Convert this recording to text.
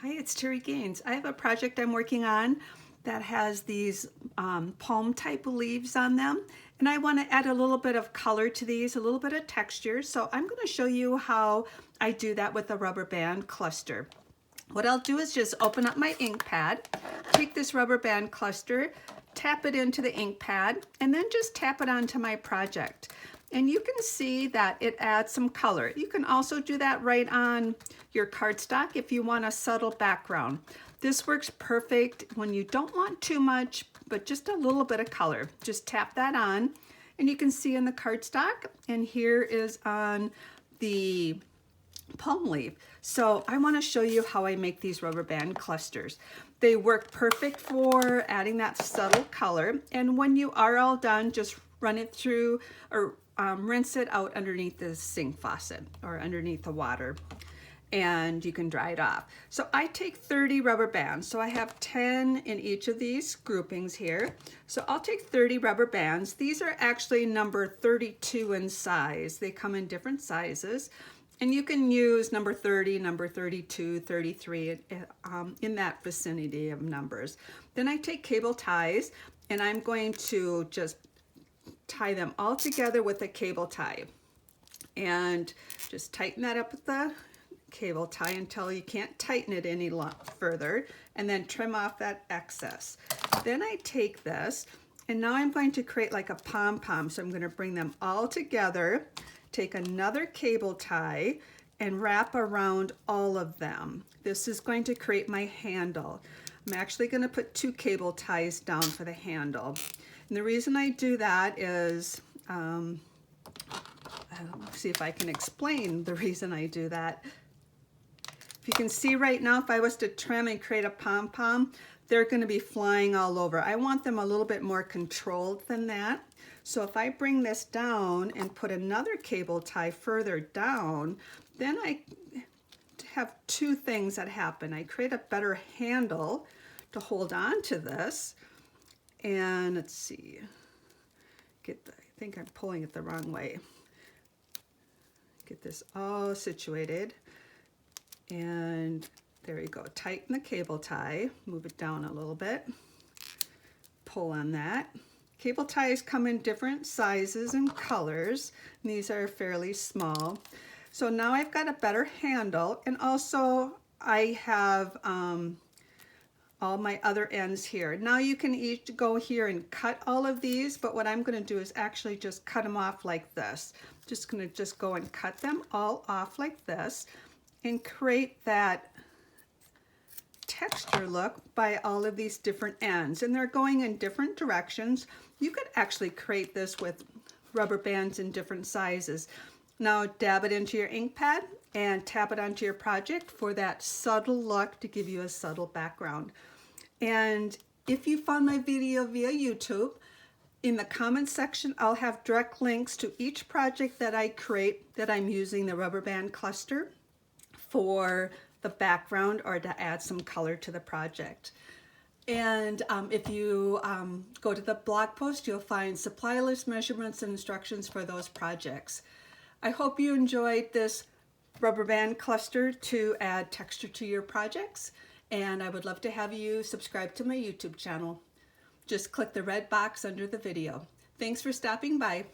Hi, it's Terri Gaines. I have a project I'm working on that has these palm type leaves on them, and I want to add a little bit of color to these, a little bit of texture. So I'm going to show you how I do that with a rubber band cluster. What I'll do is just open up my ink pad, take this rubber band cluster, tap it into the ink pad, and then just tap it onto my project. And you can see that it adds some color. You can also do that right on your cardstock if you want a subtle background. This works perfect when you don't want too much, but just a little bit of color. Just tap that on, and you can see in the cardstock, and here is on the palm leaf. So I want to show you how I make these rubber band clusters. They work perfect for adding that subtle color, and when you are all done, just run it through or rinse it out underneath the sink faucet or underneath the water, and you can dry it off. So I take 30 rubber bands, so I have 10 in each of these groupings here. So I'll take 30 rubber bands. These are actually number 32 in size. They come in different sizes, and you can use number 30, number 32, 33, in that vicinity of numbers. Then I take cable ties, and I'm going to just tie them all together with a cable tie, and just tighten that up with the cable tie until you can't tighten it any further, and then trim off that excess. Then I take this, and now I'm going to create like a pom-pom. So I'm going to bring them all together, take another cable tie, and wrap around all of them. This is going to create my handle. I'm actually going to put 2 cable ties down for the handle. And the reason I do that is, see if I can explain the reason I do that. If you can see right now, if I was to trim and create a pom-pom, they're going to be flying all over. I want them a little bit more controlled than that. So if I bring this down and put another cable tie further down, then I have 2 things that happen. I create a better handle to hold on to this. And let's see, I think I'm pulling it the wrong way. Get this all situated, and there you go. Tighten the cable tie, move it down a little bit, pull on that. Cable ties come in different sizes and colors, and these are fairly small. So now I've got a better handle, and also I have all my other ends here. Now you can each go here and cut all of these, but what I'm going to do is actually just cut them off like this. Just going to go and cut them all off like this and create that texture look by all of these different ends, and they're going in different directions. You could actually create this with rubber bands in different sizes. Now dab it into your ink pad and tap it onto your project for that subtle look, to give you a subtle background. And if you found my video via YouTube, in the comments section I'll have direct links to each project that I create that I'm using the rubber band cluster for the background or to add some color to the project. And if you go to the blog post, you'll find supply list, measurements, and instructions for those projects. I hope you enjoyed this rubber band cluster to add texture to your projects, and I would love to have you subscribe to my YouTube channel. Just click the red box under the video. Thanks for stopping by.